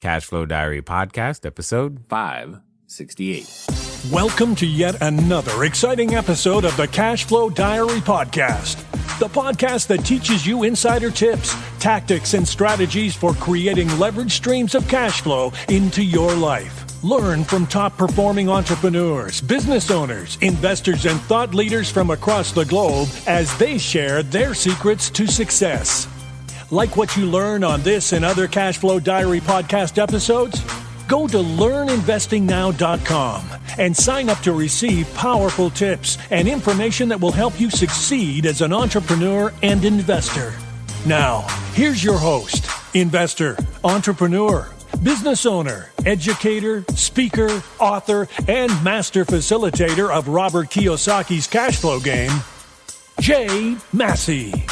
Cashflow Diary Podcast, episode 568. Welcome to yet another exciting episode of the Cashflow Diary Podcast, the podcast that teaches you insider tips, tactics, and strategies for creating leverage streams of cash flow into your life. Learn from top-performing entrepreneurs, business owners, investors, and thought leaders from across the globe as they share their secrets to success. Like what you learn on this and other Cashflow Diary podcast episodes? Go to learninvestingnow.com and sign up to receive powerful tips and information that will help you succeed as an entrepreneur and investor. Now, here's your host, investor, entrepreneur, business owner, educator, speaker, author, and master facilitator of Robert Kiyosaki's cash flow game, Jay Massey.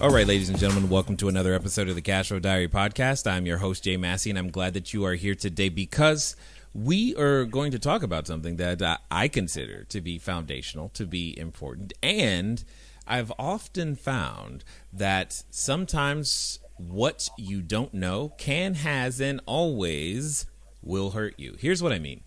All right, ladies and gentlemen, welcome to another episode of the Cashflow Diary Podcast. I'm your host, Jay Massey, and I'm glad that you are here today because we are going to talk about something that I consider to be foundational, to be important, and I've often found that sometimes what you don't know can, has, and always will hurt you. Here's what I mean.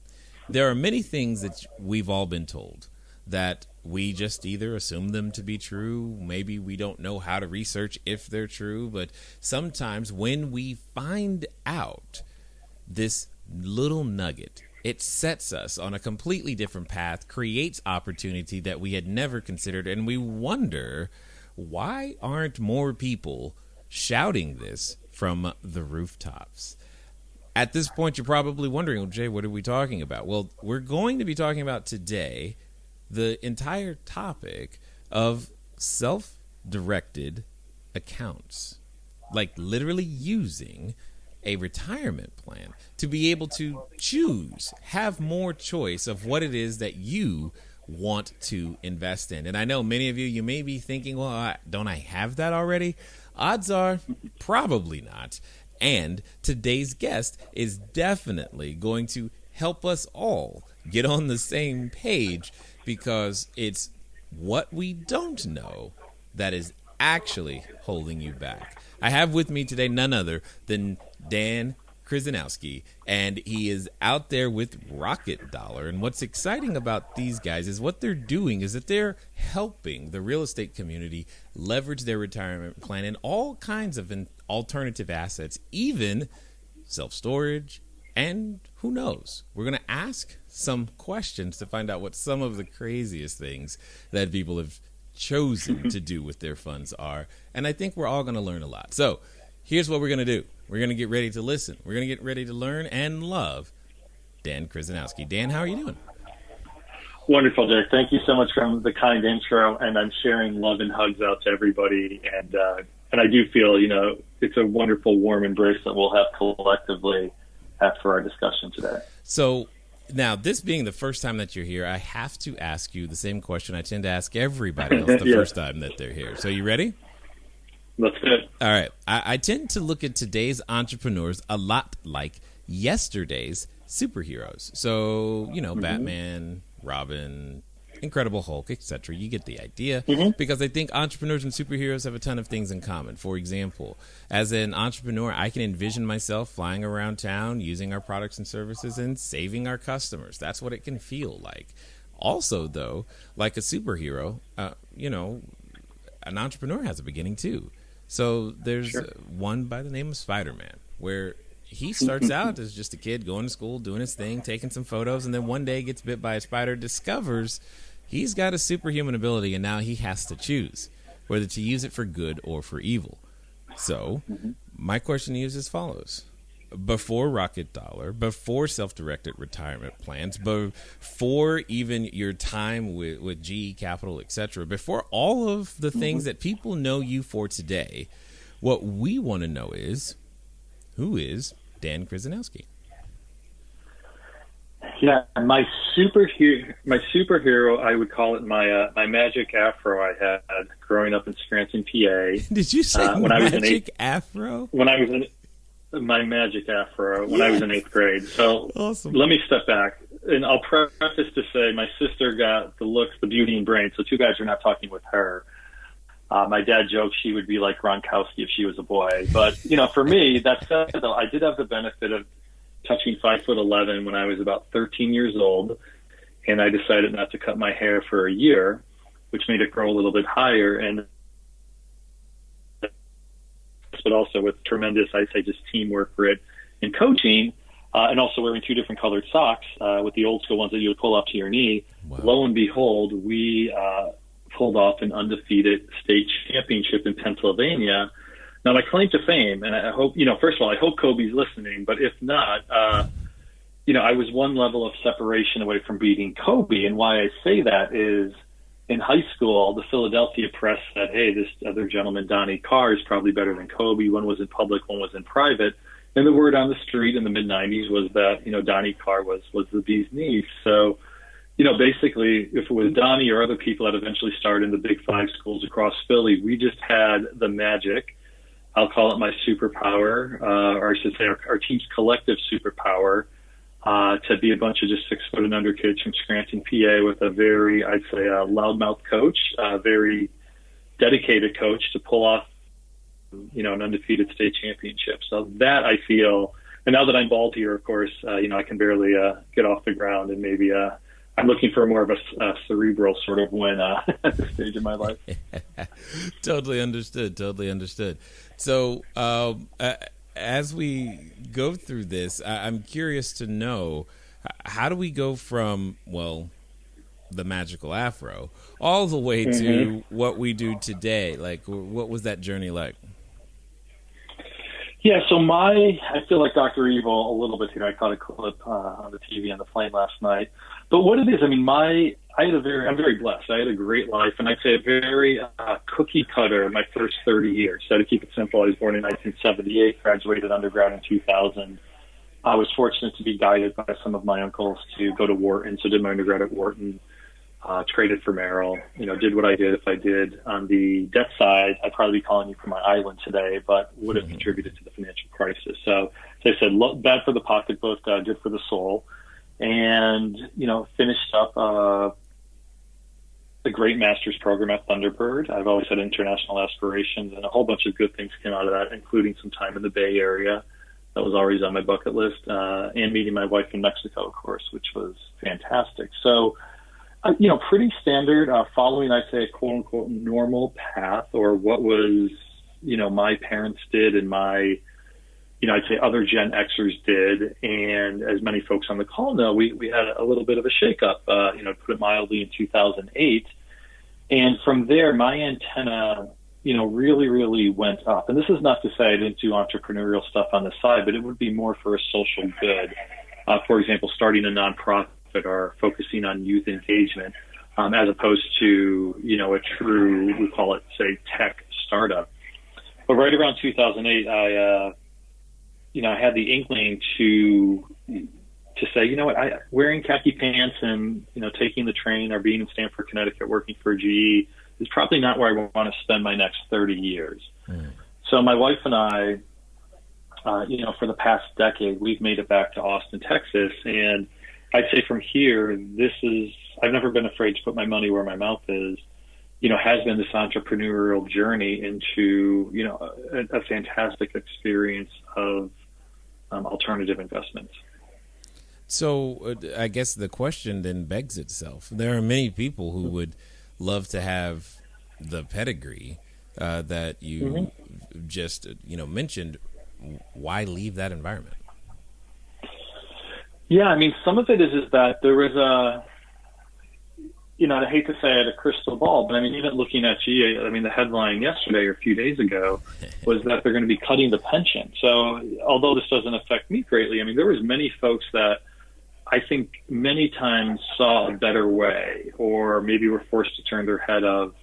There are many things that we've all been told that we just either assume them to be true. Maybe we don't know how to research if they're true. But sometimes when we find out this little nugget, it sets us on a completely different path, creates opportunity that we had never considered. And we wonder, why aren't more people shouting this from the rooftops? At this point, you're probably wondering, well, Jay, what are we talking about? Well, we're going to be talking about today the entire topic of self-directed accounts, like literally using a retirement plan to be able to choose, have more choice of what it is that you want to invest in. And I know many of you may be thinking, well, don't I have that already? Odds are probably not. And today's guest is definitely going to help us all get on the same page, because it's what we don't know that is actually holding you back. I have with me today none other than Dan Kryzanowski, and he is out there with Rocket Dollar. And what's exciting about these guys is what they're doing is that they're helping the real estate community leverage their retirement plan in all kinds of alternative assets, even self-storage, and who knows? We're going to ask some questions to find out what some of the craziest things that people have chosen to do with their funds are. And I think we're all going to learn a lot. So here's what we're going to do. We're going to get ready to listen. We're going to get ready to learn and love Dan Kryzanowski. Dan, how are you doing? Wonderful, Jay. Thank you so much for the kind intro. And I'm sharing love and hugs out to everybody. And I do feel, it's a wonderful, warm embrace that we'll have collectively after our discussion today. So now, this being the first time that you're here, I have to ask you the same question I tend to ask everybody else the first time that they're here. So you ready? Let's do it. All right. I tend to look at today's entrepreneurs a lot like yesterday's superheroes. So, Batman, Robin, Incredible Hulk, etc. You get the idea, because I think entrepreneurs and superheroes have a ton of things in common. For example, as an entrepreneur, I can envision myself flying around town, using our products and services, and saving our customers. That's what it can feel like. Also, though, like a superhero, an entrepreneur has a beginning too. So there's one by the name of Spider-Man, where he starts out as just a kid going to school, doing his thing, taking some photos, and then one day gets bit by a spider, discovers he's got a superhuman ability, and now he has to choose whether to use it for good or for evil. So my question to you is as follows. Before Rocket Dollar, before self-directed retirement plans, before even your time with GE Capital, etc., before all of the things that people know you for today, what we want to know is, who is Dan Kryzanowski? Yeah, my superhero, I would call it my magic afro I had growing up in Scranton, PA. Did you say magic afro? When I was in my magic afro when I was in 8th grade. So awesome. Let me step back, and I'll preface to say my sister got the looks, the beauty, and brains. So two guys are not talking with her. My dad joked she would be like Gronkowski if she was a boy. But, for me, that said, though, I did have the benefit of touching 5'11" when I was about 13 years old. And I decided not to cut my hair for a year, which made it grow a little bit higher. And but also with tremendous, I'd say, just teamwork, grit, and coaching, and also wearing 2 different colored socks with the old school ones that you would pull up to your knee. Wow. Lo and behold, we pulled off an undefeated state championship in Pennsylvania. Now, my claim to fame, and I hope, first of all, I hope Kobe's listening, but if not, I was one level of separation away from beating Kobe. And why I say that is, in high school, the Philadelphia press said, hey, this other gentleman, Donnie Carr, is probably better than Kobe. One was in public, one was in private. And the word on the street in the mid-'90s was that, Donnie Carr was the bee's knees. So, basically, if it was Donnie or other people that eventually started in the Big Five schools across Philly, we just had the magic. I'll call it my superpower, or I should say our team's collective superpower, to be a bunch of just 6 foot and under kids from Scranton, PA, with a very, I'd say, loudmouth coach, a very dedicated coach to pull off, an undefeated state championship. So that I feel, and now that I'm bald here, of course, I can barely get off the ground, and maybe I'm looking for more of a cerebral sort of win at this stage in my life. Totally understood. So as we go through this, I'm curious to know, how do we go from, the magical afro all the way to what we do today? Like, what was that journey like? Yeah, so I feel like Dr. Evil a little bit here. I caught a clip on the TV on the plane last night. But what it is, I'm very blessed. I had a great life, and I'd say a very cookie cutter my first 30 years. So to keep it simple, I was born in 1978, graduated undergrad in 2000. I was fortunate to be guided by some of my uncles to go to Wharton, so did my undergrad at Wharton. Traded for Merrill, did what I did. If I did on the debt side, I'd probably be calling you from my island today, but would have contributed to the financial crisis. So as I said, bad for the pocketbook, good for the soul. And, finished up a great master's program at Thunderbird. I've always had international aspirations, and a whole bunch of good things came out of that, including some time in the Bay Area. That was always on my bucket list, and meeting my wife in Mexico, of course, which was fantastic. So, pretty standard, following, I'd say, a quote-unquote normal path, or what was, my parents did and my, I'd say other Gen Xers did. And as many folks on the call know, we had a little bit of a shakeup, to put it mildly, in 2008. And from there, my antenna, really, really went up. And this is not to say I didn't do entrepreneurial stuff on the side, but it would be more for a social good. For example, starting a nonprofit, or focusing on youth engagement, as opposed to, a true, we call it, say, tech startup. But right around 2008, I had the inkling to say, wearing khaki pants and, taking the train or being in Stamford, Connecticut, working for GE is probably not where I want to spend my next 30 years. So my wife and I, for the past decade, we've made it back to Austin, Texas, and I'd say from here, I've never been afraid to put my money where my mouth is, has been this entrepreneurial journey into, a fantastic experience of alternative investments. So I guess the question then begs itself. There are many people who would love to have the pedigree that you just, mentioned. Why leave that environment? Yeah, some of it is that there was I hate to say I had a crystal ball, but even looking at GE, the headline yesterday or a few days ago was that they're going to be cutting the pension. So although this doesn't affect me greatly, there was many folks that I think many times saw a better way, or maybe were forced to turn their head of,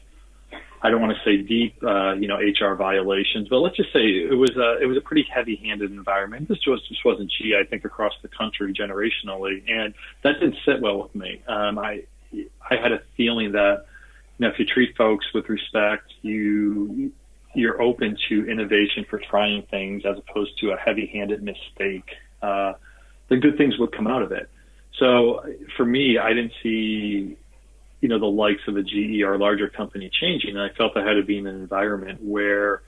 I don't want to say deep, HR violations, but let's just say it was a pretty heavy-handed environment. This wasn't GE, I think, across the country generationally, and that didn't sit well with me. I had a feeling that, if you treat folks with respect, you're open to innovation for trying things as opposed to a heavy-handed mistake. The good things would come out of it. So for me, I didn't see the likes of a GE or a larger company changing. And I felt I had to be in an environment where,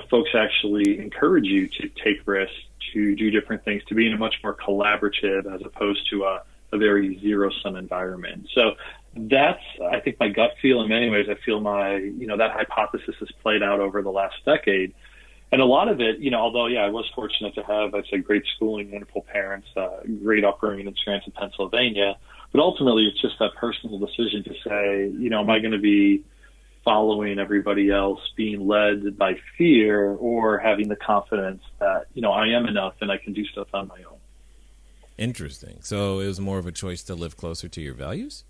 folks actually encourage you to take risks, to do different things, to be in a much more collaborative as opposed to a very zero-sum environment. So that's, I think, my gut feel. In many ways, I feel that hypothesis has played out over the last decade. And a lot of it, although, I was fortunate to have, I'd say, great schooling, wonderful parents, great upbringing in Scranton, Pennsylvania. But ultimately, it's just that personal decision to say, am I going to be following everybody else, being led by fear, or having the confidence that, I am enough and I can do stuff on my own. Interesting. So it was more of a choice to live closer to your values?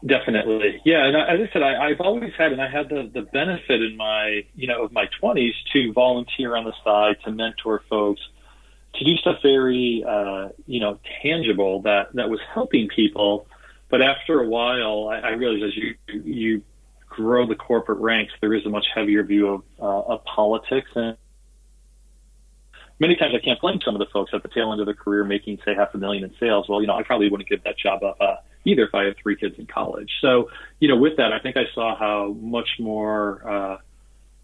Definitely. Yeah. And as I said, I've always had, and I had the benefit in my, of my 20s to volunteer on the side, to mentor folks, to do stuff very, tangible that was helping people. But after a while, I realized as you grow the corporate ranks, there is a much heavier view of politics. And many times I can't blame some of the folks at the tail end of their career making, say, $500,000 in sales. Well, I probably wouldn't give that job up either if I had 3 kids in college. So, with that, I think I saw how much more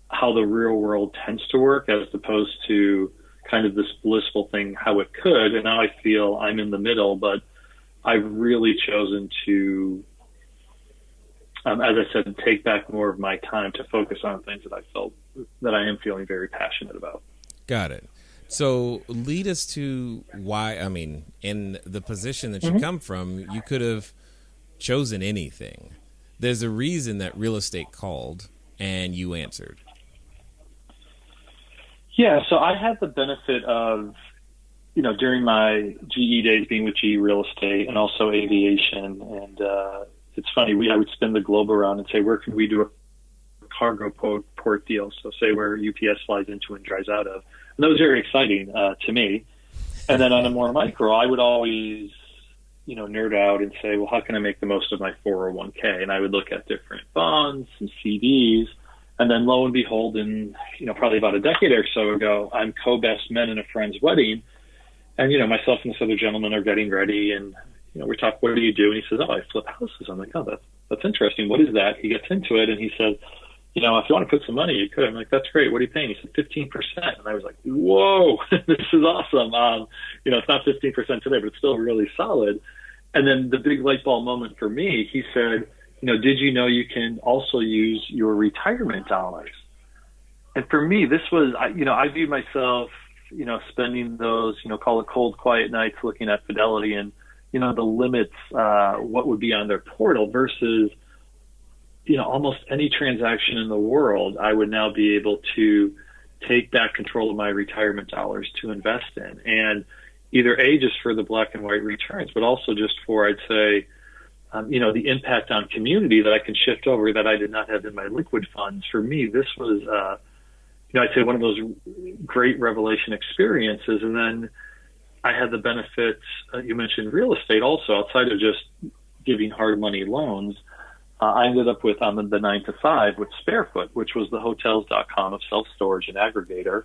how the real world tends to work as opposed to kind of this blissful thing, how it could. And now I feel I'm in the middle, but I've really chosen to, as I said, take back more of my time to focus on things that I am feeling very passionate about. Got it. So lead us to why, in the position that you come from, you could have chosen anything. There's a reason that real estate called and you answered. Yeah, so I had the benefit of, during my GE days being with GE Real Estate and also aviation. And it's funny, I would spin the globe around and say, where can we do a cargo port deal? So say where UPS flies into and drives out of. And that was very exciting to me. And then on a more micro, I would always, nerd out and say, well, how can I make the most of my 401k? And I would look at different bonds and CDs. And then lo and behold, in, probably about a decade or so ago, I'm co-best men in a friend's wedding. And, myself and this other gentleman are getting ready. And, we talk, what do you do? And he says, oh, I flip houses. I'm like, oh, that's interesting. What is that? He gets into it and he says, if you want to put some money, you could. I'm like, that's great. What are you paying? He said, 15%. And I was like, whoa, this is awesome. It's not 15% today, but it's still really solid. And then the big light bulb moment for me, he said, did you know you can also use your retirement dollars? And for me, this was, I viewed myself, spending those, call it cold, quiet nights looking at Fidelity and, the limits, what would be on their portal versus, almost any transaction in the world, I would now be able to take back control of my retirement dollars to invest in. And either just for the black and white returns, but also just for, I'd say, the impact on community that I can shift over that I did not have in my liquid funds. For me, this was, I'd say one of those great revelation experiences. And then I had the benefits, you mentioned real estate also, outside of just giving hard money loans. I ended up with, on the 9 to 5 with Sparefoot, which was the hotels.com of self-storage and aggregator.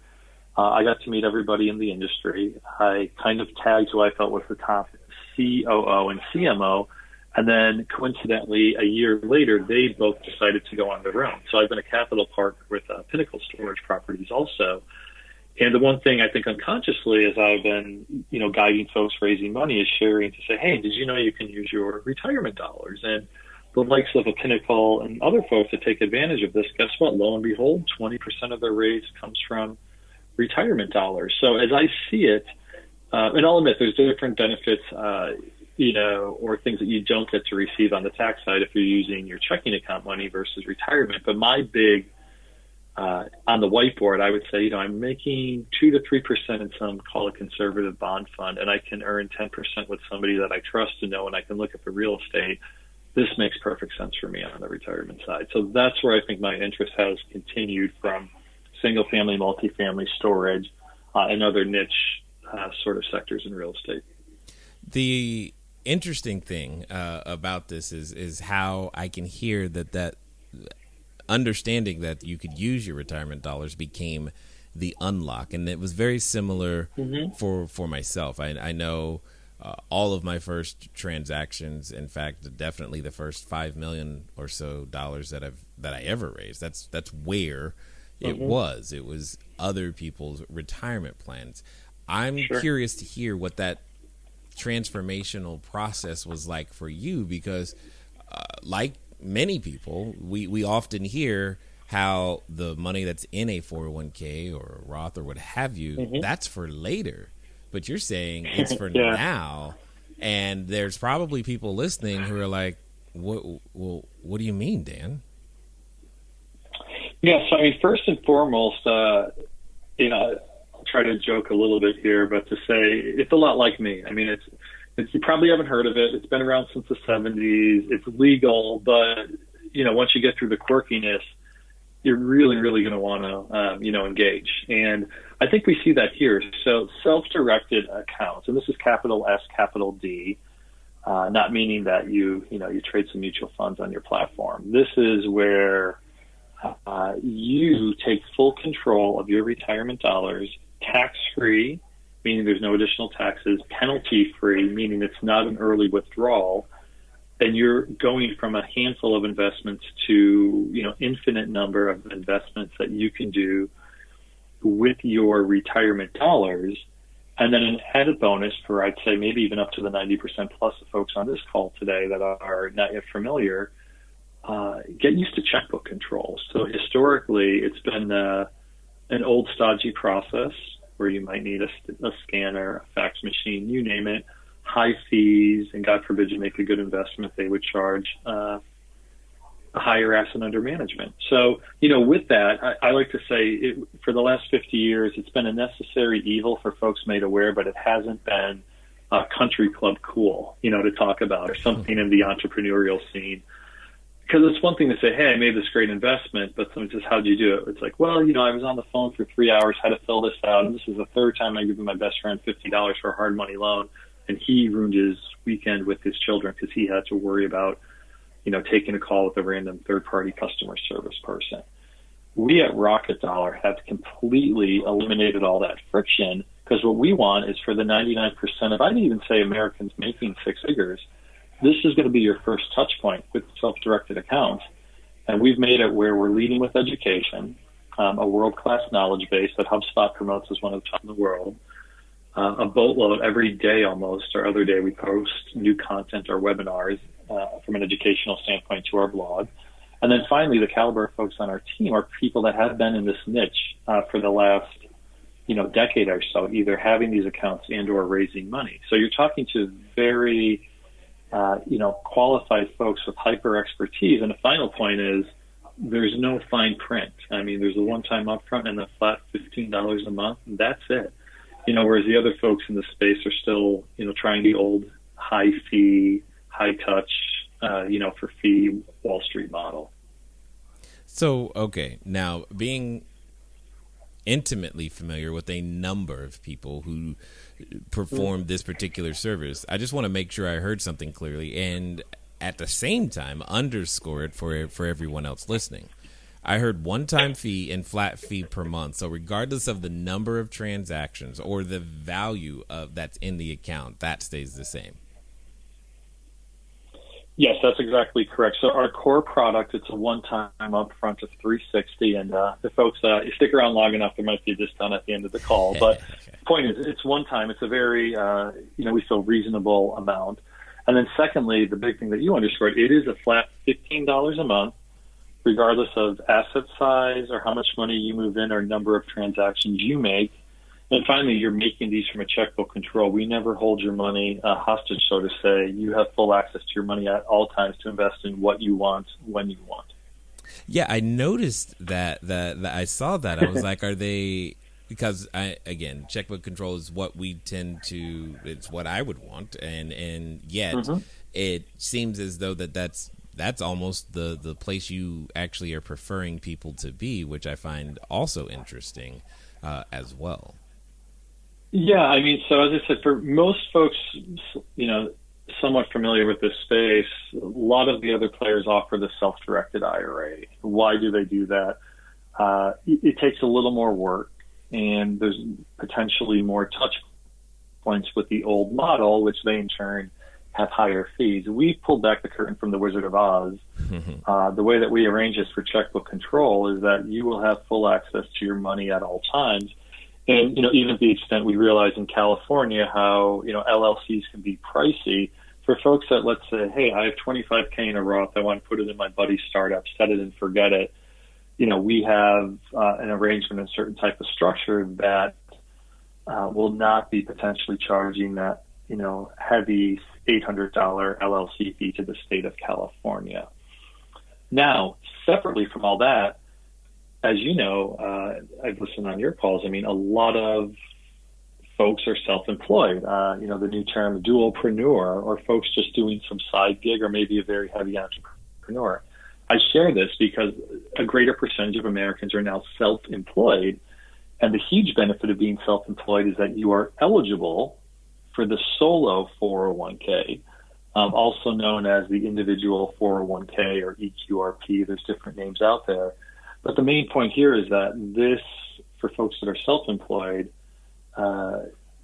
I got to meet everybody in the industry. I kind of tagged who I felt was the top COO and CMO. And then coincidentally, a year later, they both decided to go on their own. So I've been a capital partner with Pinnacle Storage Properties also. And the one thing I think unconsciously as I've been, guiding folks raising money is sharing to say, hey, did you know you can use your retirement dollars? And the likes of a Pinnacle and other folks that take advantage of this, guess what? Lo and behold, 20% of their raise comes from retirement dollars. So as I see it, and I'll admit there's different benefits, or things that you don't get to receive on the tax side if you're using your checking account money versus retirement. But my big, on the whiteboard, I would say, I'm making 2 to 3% in some, call it conservative bond fund, and I can earn 10% with somebody that I trust to know, and I can look at the real estate. This makes perfect sense for me on the retirement side. So that's where I think my interest has continued from single family, multifamily storage, and other niche sort of sectors in real estate. The interesting thing about this is how I can hear that understanding that you could use your retirement dollars became the unlock. And it was very similar for myself. I know all of my first transactions, in fact, definitely the first $5 million or so that I ever raised. That's where it was. It was other people's retirement plans. I'm curious to hear what that transformational process was like for you, because like many people, we often hear how the money that's in a 401k or a Roth or what have you, that's for later. But you're saying it's for now, and there's probably people listening who are like, "What do you mean, Dan?" Yeah, so I mean, first and foremost, I'll try to joke a little bit here, but to say it's a lot like me. I mean, it's you probably haven't heard of it. It's been around since the 70s. It's legal, but once you get through the quirkiness, you're really, really going to want to, engage. And I think we see that here. So self-directed accounts, and this is capital S, capital D, not meaning that you trade some mutual funds on your platform. This is where you take full control of your retirement dollars, tax-free, meaning there's no additional taxes, penalty-free, meaning it's not an early withdrawal, and you're going from a handful of investments to, infinite number of investments that you can do with your retirement dollars. And then an added bonus for, I'd say, maybe even up to the 90% plus of folks on this call today that are not yet familiar, get used to checkbook control. So historically, it's been an old stodgy process where you might need a scanner, a fax machine, you name it, high fees, and God forbid you make a good investment, they would charge a higher asset under management. So, with that, I like to say for the last 50 years, it's been a necessary evil for folks made aware, but it hasn't been country club cool, to talk about, or something in the entrepreneurial scene. Because it's one thing to say, hey, I made this great investment, but someone says, how'd you do it? It's like, well, I was on the phone for 3 hours, had to fill this out, and this is the third time I give my best friend $50 for a hard money loan, and he ruined his weekend with his children because he had to worry about, taking a call with a random third-party customer service person. We at Rocket Dollar have completely eliminated all that friction, because what we want is for the 99% of, I'd even say, Americans making six figures, this is going to be your first touch point with self-directed accounts. And we've made it where we're leading with education, a world-class knowledge base that HubSpot promotes as one of the top in the world, a boatload every day almost, or other day we post new content or webinars from an educational standpoint to our blog. And then finally, the caliber of folks on our team are people that have been in this niche for the last decade or so, either having these accounts and or raising money. So you're talking to very qualified folks with hyper expertise. And the final point is there's no fine print. I mean, there's a one-time upfront and a flat $15 a month, and that's it. Whereas the other folks in the space are still, trying the old high fee, high touch, for fee Wall Street model. So, okay, now being intimately familiar with a number of people who perform this particular service, I just want to make sure I heard something clearly, and at the same time underscore it for everyone else listening. I heard one-time fee and flat fee per month. So regardless of the number of transactions or the value of that's in the account, that stays the same. Yes, that's exactly correct. So our core product, it's a one-time upfront of $360, and the folks, you stick around long enough, there might be a discount at the end of the call. But the point is, it's one time. It's a very, we feel reasonable amount. And then secondly, the big thing that you underscored, it is a flat $15 a month, regardless of asset size or how much money you move in or number of transactions you make. And finally, you're making these from a checkbook control. We never hold your money hostage, so to say. You have full access to your money at all times to invest in what you want, when you want. Yeah, I noticed that I saw that. I was like, are they, because again, checkbook control is what we tend to, it's what I would want. And yet it seems as though that's almost the place you actually are preferring people to be, which I find also interesting as well. Yeah, I mean, so as I said, for most folks, somewhat familiar with this space, a lot of the other players offer the self-directed IRA. Why do they do that? It takes a little more work, and there's potentially more touch points with the old model, which they in turn have higher fees. We pulled back the curtain from the Wizard of Oz. The way that we arrange this for checkbook control is that you will have full access to your money at all times. And, even to the extent we realize in California how, LLCs can be pricey for folks that, let's say, hey, I have $25K in a Roth. I want to put it in my buddy's startup, set it and forget it. We have an arrangement, a certain type of structure that will not be potentially charging that, heavy $800 LLC fee to the state of California. Now, separately from all that, as you know, I've listened on your calls. I mean, a lot of folks are self-employed, the new term dualpreneur, or folks just doing some side gig or maybe a very heavy entrepreneur. I share this because a greater percentage of Americans are now self-employed, and the huge benefit of being self-employed is that you are eligible for the solo 401k, also known as the individual 401k or EQRP. There's different names out there. But the main point here is that this, for folks that are self-employed,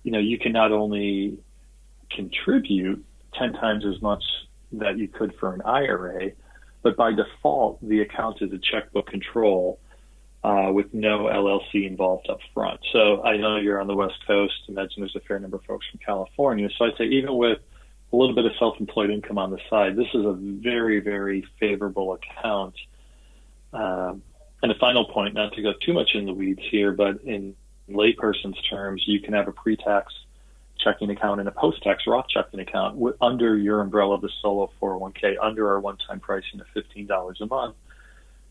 you can not only contribute 10 times as much that you could for an IRA, but by default, the account is a checkbook control with no LLC involved up front. So I know you're on the West Coast. Imagine there's a fair number of folks from California. So I'd say even with a little bit of self-employed income on the side, this is a very, very favorable account. And a final point, not to go too much in the weeds here, but in layperson's terms, you can have a pre-tax checking account and a post-tax Roth checking account under your umbrella of the solo 401k, under our one-time pricing of $15 a month,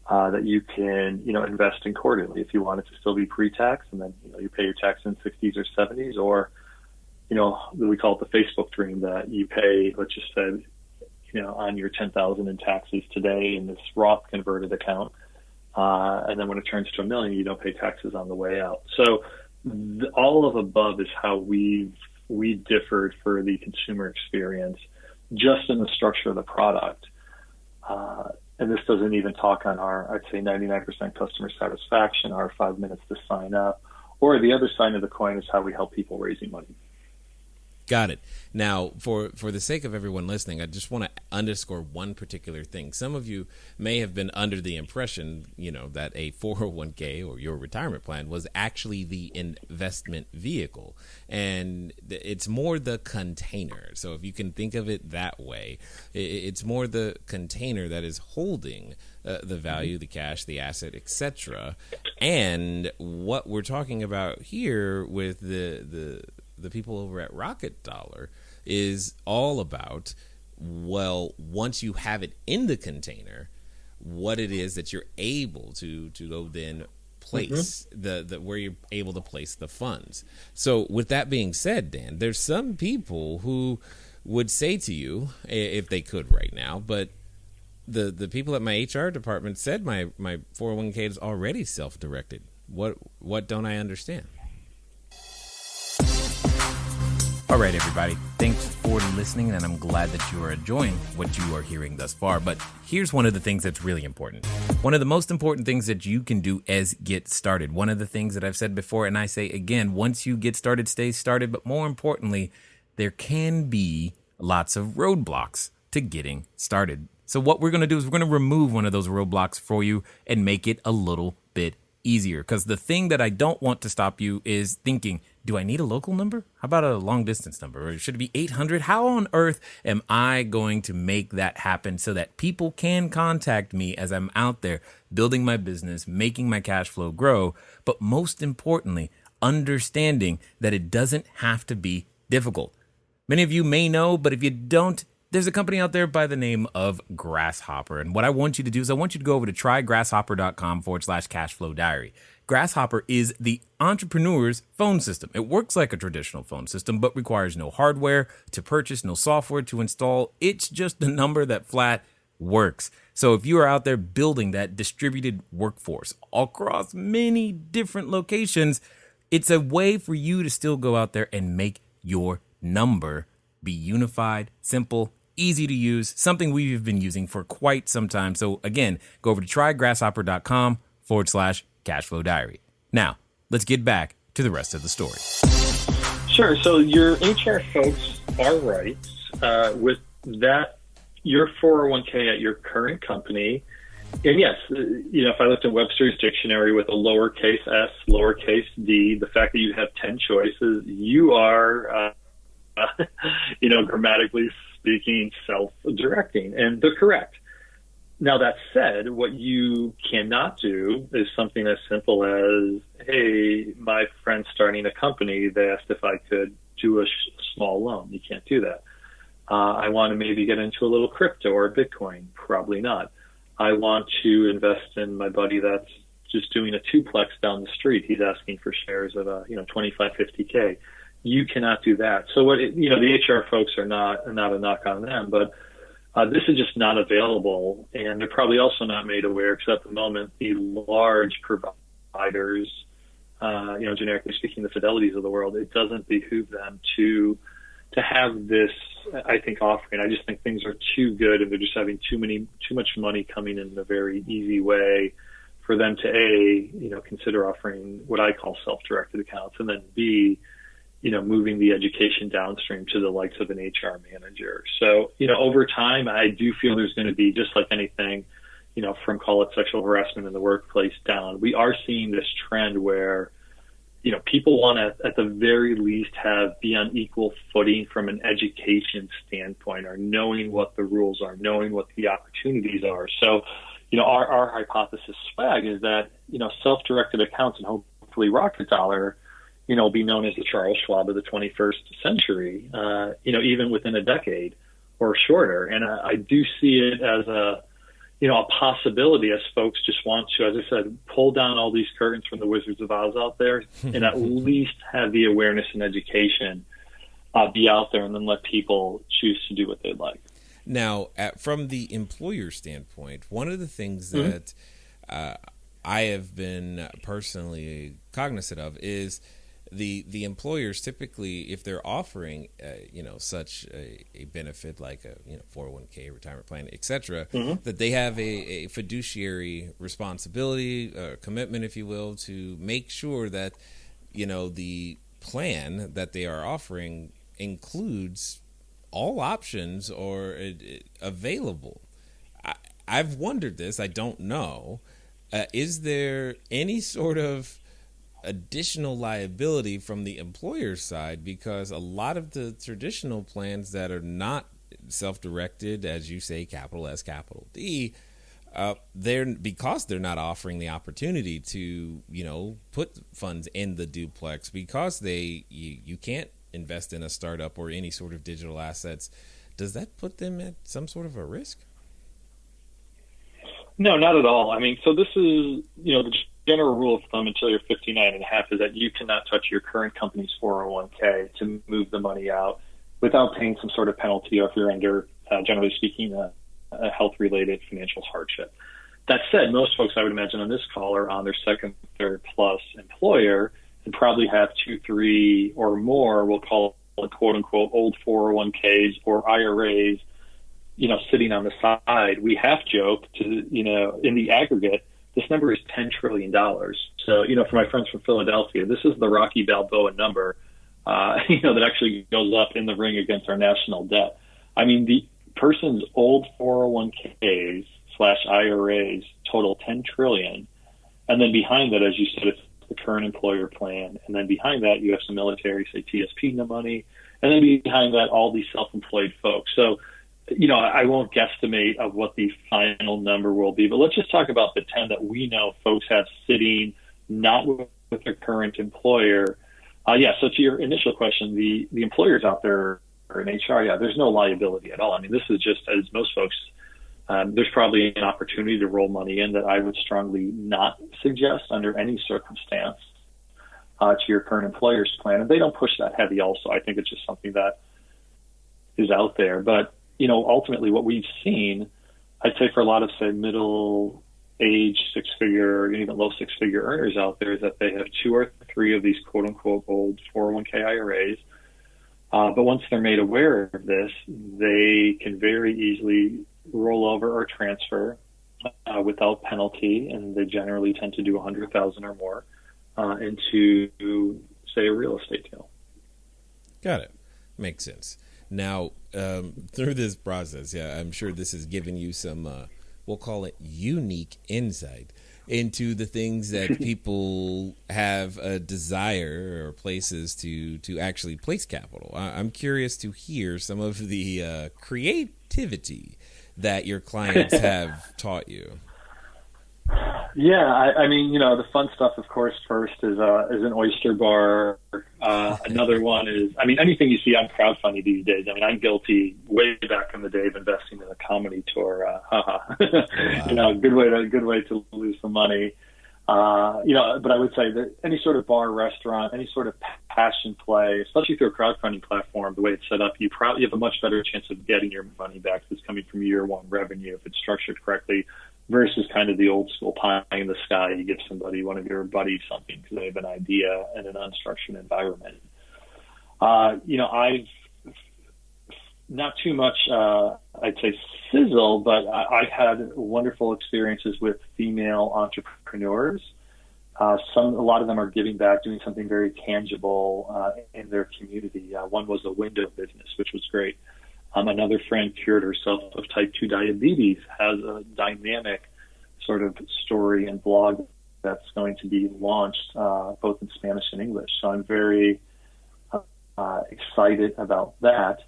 that you can, invest in quarterly if you want it to still be pre-tax, and then, you pay your tax in 60s or 70s, or, we call it the Facebook dream, that you pay, let's just say, on your $10,000 in taxes today in this Roth converted account. And then when it turns to $1 million, you don't pay taxes on the way out. So all of above is how we differed for the consumer experience, just in the structure of the product. And this doesn't even talk on our, I'd say, 99% customer satisfaction, our 5 minutes to sign up, or the other side of the coin is how we help people raising money. Got it. Now, for the sake of everyone listening, I just want to underscore one particular thing. Some of you may have been under the impression, that a 401k or your retirement plan was actually the investment vehicle. And it's more the container. So if you can think of it that way, it's more the container that is holding the value, the cash, the asset, etc. And what we're talking about here with the people over at Rocket Dollar is all about, well, once you have it in the container, what it is that you're able to go then place, the where you're able to place the funds. So with that being said, Dan, there's some people who would say to you, if they could right now, but the people at my HR department said my 401k is already self-directed. What don't I understand? All right, everybody. Thanks for listening, and I'm glad that you are enjoying what you are hearing thus far. But here's one of the things that's really important. One of the most important things that you can do is get started. One of the things that I've said before, and I say again, once you get started, stay started. But more importantly, there can be lots of roadblocks to getting started. So what we're going to do is we're going to remove one of those roadblocks for you and make it a little bit easier. Because the thing that I don't want to stop you is thinking, do I need a local number? How about a long distance number? Or should it be 800? How on earth am I going to make that happen so that people can contact me as I'm out there building my business, making my cash flow grow, but most importantly, understanding that it doesn't have to be difficult. Many of you may know, but if you don't, there's a company out there by the name of Grasshopper. And what I want you to do is I want you to go over to trygrasshopper.com/CashFlowDiary. Grasshopper is the entrepreneur's phone system. It works like a traditional phone system, but requires no hardware to purchase, no software to install. It's just a number that flat works. So if you are out there building that distributed workforce across many different locations, it's a way for you to still go out there and make your number be unified, simple, easy to use, something we've been using for quite some time. So again, go over to trygrasshopper.com/CashFlowDiary. Now, let's get back to the rest of the story. Sure. So your HR folks are right. With that, your 401k at your current company, and yes, if I looked at Webster's dictionary with a lowercase s, lowercase d, the fact that you have 10 choices, you are, grammatically speaking, self-directing, and they're correct. Now, that said, what you cannot do is something as simple as, hey, my friend's starting a company. They asked if I could do a small loan. You can't do that. I want to maybe get into a little crypto or Bitcoin. Probably not. I want to invest in my buddy that's just doing a duplex down the street. He's asking for shares of 25, 50K. You cannot do that. So the HR folks are not a knock on them, but this is just not available, and they're probably also not made aware because at the moment the large providers, generically speaking, the Fidelities of the world, it doesn't behoove them to have this, I think, offering. I just think things are too good, and they're just having too much money coming in a very easy way for them to consider offering what I call self-directed accounts, and then B, moving the education downstream to the likes of an HR manager. So, over time, I do feel there's going to be, just like anything, from call it sexual harassment in the workplace down, we are seeing this trend where, people want to, at the very least, be on equal footing from an education standpoint, or knowing what the rules are, knowing what the opportunities are. So, our hypothesis, swag, is that, self-directed accounts and hopefully Rocket Dollar, be known as the Charles Schwab of the 21st century, even within a decade or shorter. And I do see it as a possibility, as folks just want to, as I said, pull down all these curtains from the Wizards of Oz out there and at least have the awareness and education be out there, and then let people choose to do what they'd like. Now, from the employer standpoint, one of the things that I have been personally cognizant of is the employers typically, if they're offering such a benefit like a 401k, retirement plan, etc., that they have a fiduciary responsibility, commitment, if you will, to make sure that the plan that they are offering includes all options or available. I've wondered this. I don't know. Is there any sort of additional liability from the employer's side? Because a lot of the traditional plans that are not self-directed, as you say, capital S, capital D, because they're not offering the opportunity to put funds in the duplex, because you can't invest in a startup or any sort of digital assets. Does that put them at some sort of a risk? No, not at all. I mean, so this is the general rule of thumb until you're 59 and a half is that you cannot touch your current company's 401k to move the money out without paying some sort of penalty, or if you're under, generally speaking, a health-related financial hardship. That said, most folks, I would imagine, on this call are on their second, third plus employer and probably have 2, 3 or more, we'll call it quote-unquote old 401ks or IRAs, sitting on the side. We half joke to, in the aggregate, this number is $10 trillion. So, for my friends from Philadelphia, this is the Rocky Balboa number, that actually goes up in the ring against our national debt. I mean, the person's old 401ks / IRAs total $10 trillion. And then behind that, as you said, it's the current employer plan. And then behind that, you have some military, say TSP money. And then behind that, all these self-employed folks. So, I won't guesstimate of what the final number will be, but let's just talk about the 10 that we know folks have sitting not with their current employer. So to your initial question, the employers out there are in HR, there's no liability at all. I mean, this is just, as most folks, there's probably an opportunity to roll money in that I would strongly not suggest under any circumstance to your current employer's plan. And they don't push that heavy also. I think it's just something that is out there. But ultimately what we've seen, I'd say for a lot of, say, middle-age six-figure, even low six-figure earners out there, is that they have 2 or 3 of these quote-unquote old 401k IRAs. But once they're made aware of this, they can very easily roll over or transfer without penalty, and they generally tend to do $100,000 or more into, say, a real estate deal. Got it. Makes sense. Now, through this process, I'm sure this has given you some, we'll call it unique insight into the things that people have a desire or places to actually place capital. I'm curious to hear some of the creativity that your clients have taught you. Yeah, I mean, the fun stuff, of course, first is an oyster bar. Another one is, anything you see on crowdfunding these days. I'm guilty way back in the day of investing in a comedy tour. Wow. Good way to lose some money. But I would say that any sort of bar, restaurant, any sort of passion play, especially through a crowdfunding platform, the way it's set up, you have a much better chance of getting your money back if it's coming from year one revenue, if it's structured correctly, versus kind of the old school pie in the sky. You give one of your buddies something because they have an idea in an unstructured environment. I've not too much, I'd say sizzle, but I've had wonderful experiences with female entrepreneurs. A lot of them are giving back, doing something very tangible in their community. One was a window business, which was great. Another friend cured herself of type 2 diabetes, has a dynamic sort of story and blog that's going to be launched both in Spanish and English. So I'm very excited about that.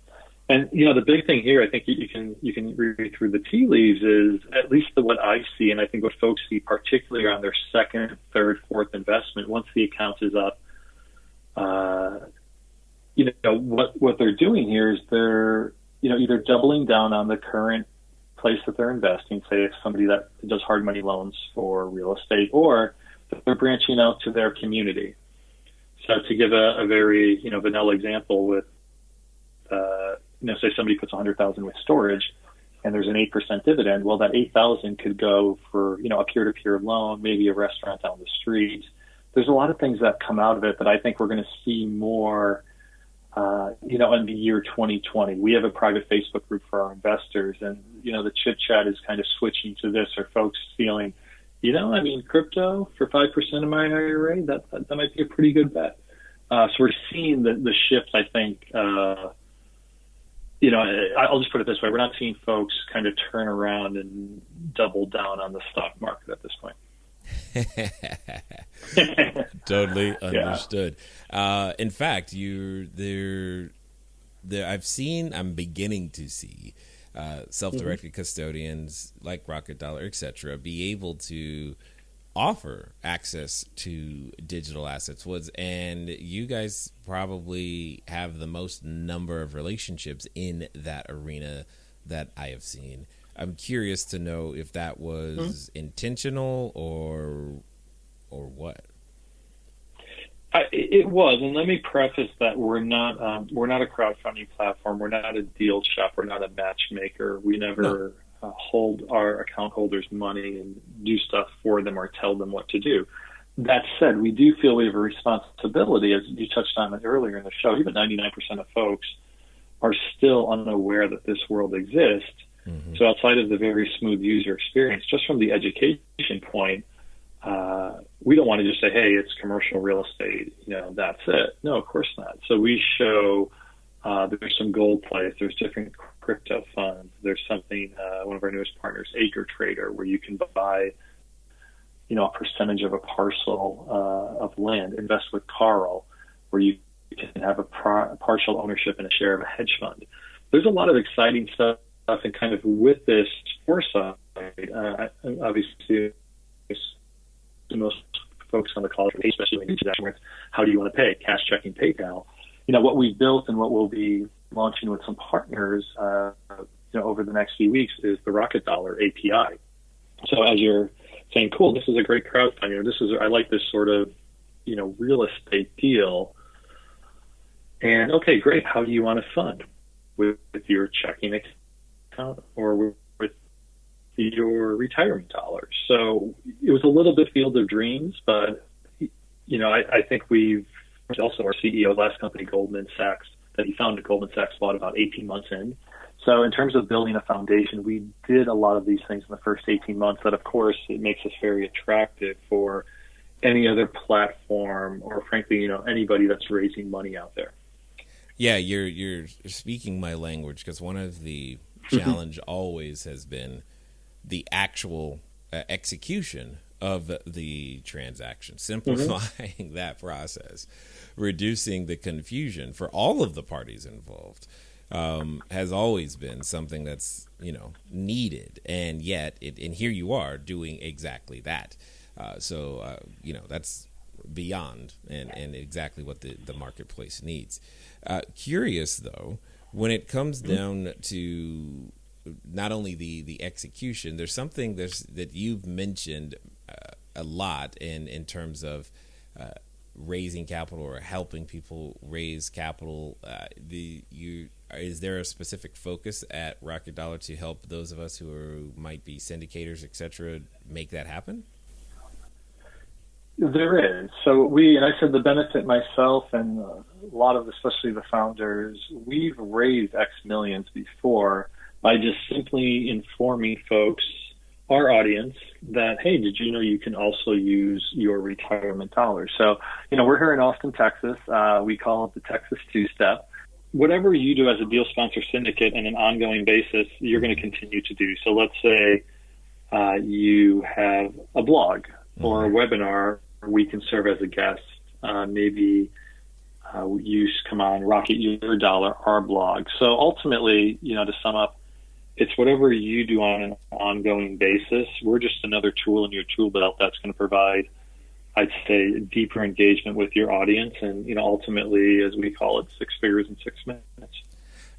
And, the big thing here, I think you can read through the tea leaves, is at least what I see, and I think what folks see, particularly on their second, third, fourth investment, once the account is up, what they're doing here is they're either doubling down on the current place that they're investing, say it's somebody that does hard money loans for real estate, or they're branching out to their community. So to give a very, vanilla example with, say somebody puts $100,000 with storage and there's an 8% dividend, well, that $8,000 could go for, a peer-to-peer loan, maybe a restaurant down the street. There's a lot of things that come out of it that I think we're going to see more in the year 2020. We have a private Facebook group for our investors, and, the chit chat is kind of switching to this, or folks feeling, crypto for 5% of my IRA, that might be a pretty good bet. So we're seeing the shift, I think. I'll just put it this way. We're not seeing folks kind of turn around and double down on the stock market at this point. Totally understood. Yeah. In fact, I'm beginning to see self-directed custodians like Rocket Dollar, etc., be able to offer access to digital assets. And you guys probably have the most number of relationships in that arena that I have seen. I'm curious to know if that was intentional or what. It was, and let me preface that we're not a crowdfunding platform. We're not a deal shop. We're not a matchmaker. We never hold our account holders' money and do stuff for them or tell them what to do. That said, we do feel we have a responsibility, as you touched on it earlier in the show. Even 99% of folks are still unaware that this world exists. Mm-hmm. So outside of the very smooth user experience, just from the education point, we don't want to just say, hey, it's commercial real estate, that's it. No, of course not. So we show there's some gold plays, there's different crypto funds, there's something, one of our newest partners, Acre Trader, where you can buy, a percentage of a parcel of land, invest with Carl, where you can have a partial ownership in a share of a hedge fund. There's a lot of exciting stuff, and kind of with this foresight, obviously, the most folks on the call, especially when you how do you want to pay? Cash, checking, PayPal. What we've built and what we'll be launching with some partners, over the next few weeks is the Rocket Dollar API. So as you're saying, cool, this is a great crowdfunding. I like this sort of, real estate deal. And okay, great. How do you want to fund? With your checking account or with your retirement dollars? So it was a little bit field of dreams, but I think we've also, our CEO, last company, Goldman Sachs, that he founded, Goldman Sachs, bought about 18 months in. So in terms of building a foundation, we did a lot of these things in the first 18 months that, of course, it makes us very attractive for any other platform or, frankly, anybody that's raising money out there. Yeah, you're speaking my language, because one of the challenge always has been the actual execution of the transaction, simplifying that process, reducing the confusion for all of the parties involved, has always been something that's, needed. And yet, and here you are doing exactly that. So that's beyond and exactly what the marketplace needs. Curious, though, when it comes down to not only the execution, there's something that you've mentioned a lot in terms of raising capital or helping people raise capital. Is there a specific focus at Rocket Dollar to help those of us who might be syndicators, et cetera, make that happen? There is. So and I said the benefit myself and a lot of, especially the founders, we've raised X millions before by just simply informing folks, our audience, that, hey, did you know you can also use your retirement dollars? So, we're here in Austin, Texas. We call it the Texas two-step. Whatever you do as a deal sponsor syndicate on an ongoing basis, you're going to continue to do. So let's say you have a blog or a webinar, we can serve as a guest. Maybe you come on Rocket Your Dollar, our blog. So ultimately, to sum up, it's whatever you do on an ongoing basis. We're just another tool in your tool belt that's going to provide, I'd say, deeper engagement with your audience. And, ultimately, as we call it, 6 figures in 6 minutes.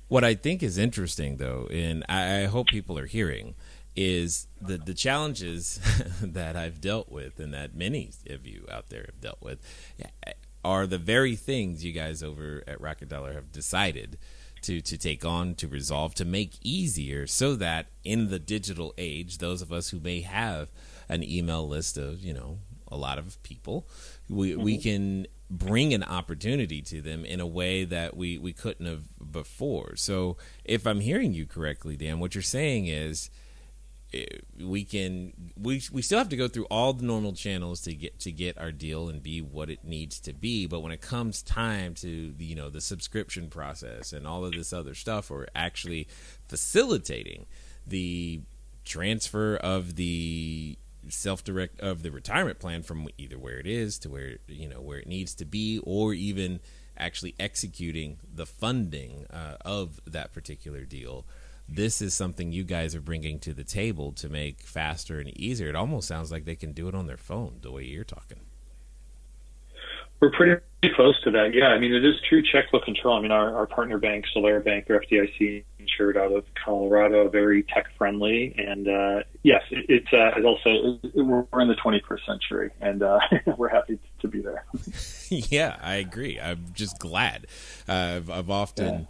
What I think is interesting, though, and I hope people are hearing, is the challenges that I've dealt with and that many of you out there have dealt with are the very things you guys over at Rocket Dollar have decided to take on, to resolve, to make easier, so that in the digital age, those of us who may have an email list of, a lot of people, we can bring an opportunity to them in a way that we couldn't have before. So if I'm hearing you correctly, Dan, what you're saying is we still have to go through all the normal channels to get our deal and be what it needs to be. But when it comes time to the subscription process and all of this other stuff, or actually facilitating the transfer of the self-direct of the retirement plan from either where it is to where it needs to be, or even actually executing the funding of that particular deal, this is something you guys are bringing to the table to make faster and easier. It almost sounds like they can do it on their phone, the way you're talking. We're pretty close to that. Yeah, I mean, it is true checkbook control. I mean, our partner bank, SDIRA Bank, they're FDIC insured out of Colorado, very tech friendly. And yes, it's also, we're in the 21st century, and we're happy to be there. Yeah, I agree. I'm just glad. I've often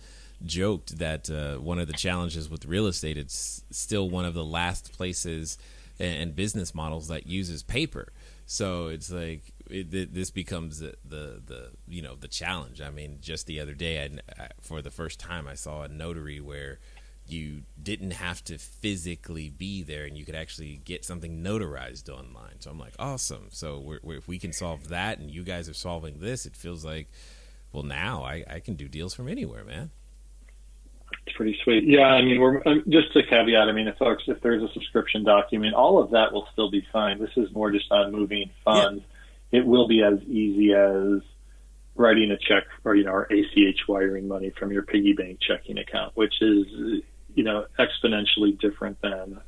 joked that one of the challenges with real estate, it's still one of the last places and business models that uses paper. So it's like this becomes the challenge. I mean, just the other day, for the first time, I saw a notary where you didn't have to physically be there, and you could actually get something notarized online. So I'm like, awesome. So if we can solve that, and you guys are solving this, it feels like, well, now I can do deals from anywhere, man. It's pretty sweet. Yeah, I mean, we're just a caveat. I mean, if there's a subscription document, all of that will still be fine. This is more just on moving funds. Yeah. It will be as easy as writing a check or or ACH wiring money from your piggy bank checking account, which is exponentially different than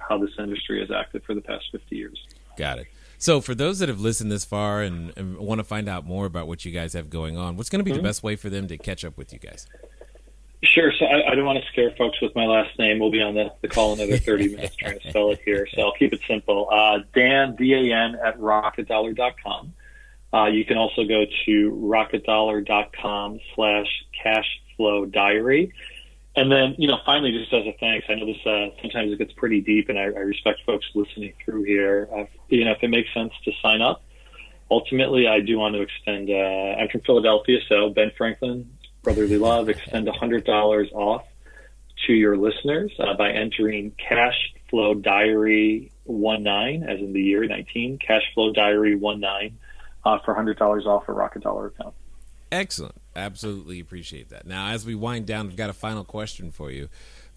how this industry has acted for the past 50 years. Got it. So for those that have listened this far and want to find out more about what you guys have going on, what's going to be the best way for them to catch up with you guys? Sure. So I don't want to scare folks with my last name. We'll be on the call another 30 minutes trying to spell it here. So I'll keep it simple. Dan, D-A-N, at rocketdollar.com. You can also go to rocketdollar.com/CashFlowDiary. And then, finally, just as a thanks, I know this sometimes it gets pretty deep, and I respect folks listening through here. If it makes sense to sign up, ultimately, I do want to extend, I'm from Philadelphia, so Ben Franklin, Brotherly Love, extend $100 off to your listeners by entering CashFlowDiary 19, as in the year 19, CashFlowDiary 19 for $100 off a Rocket Dollar account. Excellent. Absolutely appreciate that. Now, as we wind down, I've got a final question for you.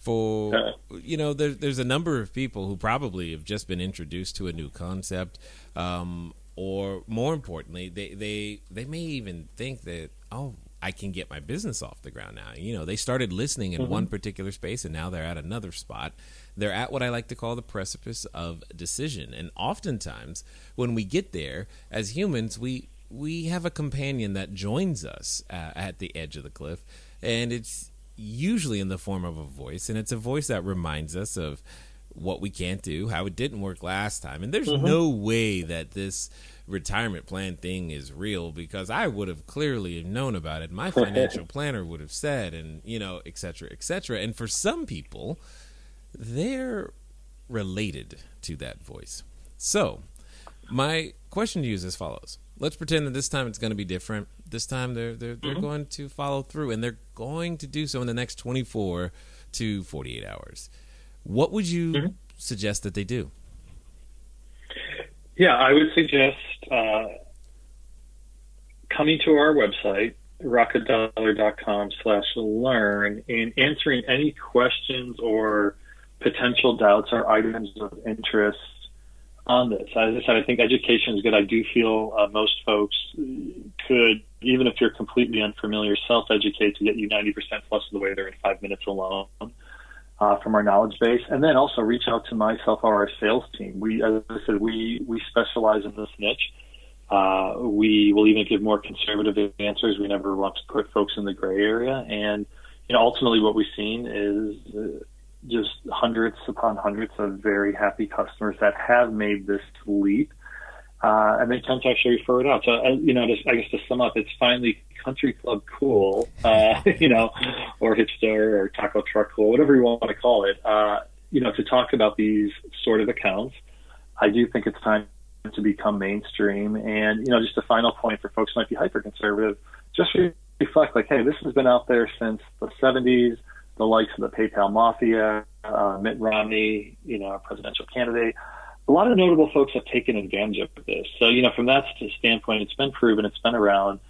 There's a number of people who probably have just been introduced to a new concept, or more importantly, they may even think that, I can get my business off the ground now. They started listening in one particular space, and now they're at another spot. They're at what I like to call the precipice of decision. And oftentimes, when we get there, as humans, we have a companion that joins us at the edge of the cliff, and it's usually in the form of a voice, and it's a voice that reminds us of what we can't do, how it didn't work last time. And there's no way that this retirement plan thing is real, because I would have clearly known about it. My financial planner would have said, and, et cetera, et cetera. And for some people, they're related to that voice. So my question to you is as follows. Let's pretend that this time it's going to be different. This time they're going to follow through, and they're going to do so in the next 24 to 48 hours. What would you suggest that they do? Yeah, I would suggest coming to our website, rocketdollar.com/learn, and answering any questions or potential doubts or items of interest on this. As I said, I think education is good. I do feel most folks could, even if you're completely unfamiliar, self-educate to get you 90% plus of the way there in 5 minutes alone from our knowledge base. And then also reach out to myself or our sales team. As I said, we specialize in this niche. We will even give more conservative answers. We never want to put folks in the gray area. And ultimately what we've seen is just hundreds upon hundreds of very happy customers that have made this leap, and they tend to actually refer it out. So, I guess to sum up, it's finally country club cool, or hipster or taco truck cool, whatever you want to call it, to talk about these sort of accounts. I do think it's time to become mainstream. And, just a final point for folks who might be hyper-conservative, just reflect like, hey, this has been out there since the 70s. The likes of the PayPal mafia, Mitt Romney, our presidential candidate. A lot of notable folks have taken advantage of this. So, from that standpoint, it's been proven, it's been around,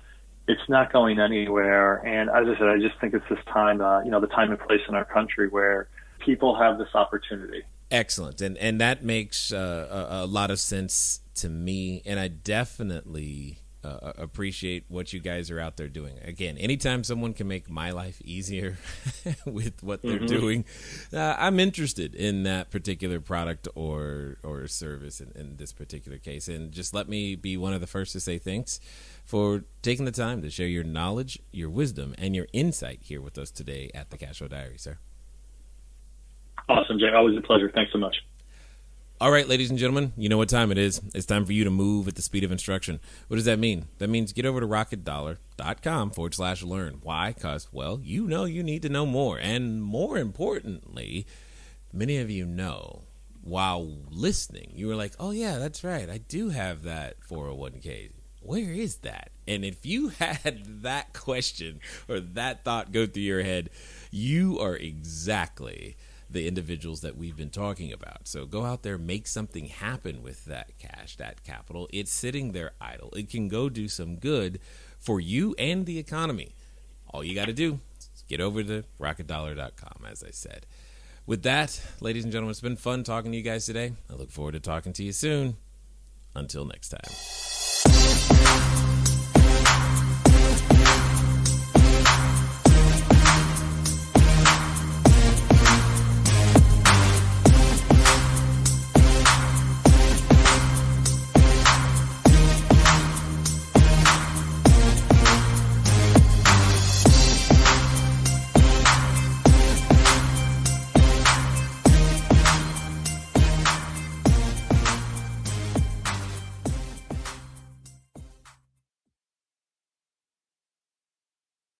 it's not going anywhere. And as I said, I just think it's this time, the time and place in our country where people have this opportunity. Excellent. And that makes a lot of sense to me. And I definitely appreciate what you guys are out there doing. Again, anytime someone can make my life easier with what they're doing, I'm interested in that particular product or service in this particular case. And just let me be one of the first to say thanks for taking the time to share your knowledge, your wisdom, and your insight here with us today at the CashFlow Diary, sir. Awesome, Jay. Always a pleasure. Thanks so much. All right, ladies and gentlemen, you know what time it is. It's time for you to move at the speed of instruction. What does that mean? That means get over to rocketdollar.com/learn. Why? Because, you need to know more. And more importantly, many of you know, while listening, you were like, oh, yeah, that's right. I do have that 401k. Where is that? And if you had that question or that thought go through your head, you are exactly the individuals that we've been talking about. So go out there, make something happen with that cash, that capital. It's sitting there idle. It can go do some good for you and the economy. All you got to do is get over to rocketdollar.com, as I said. With that, ladies and gentlemen, it's been fun talking to you guys today. I look forward to talking to you soon. Until next time.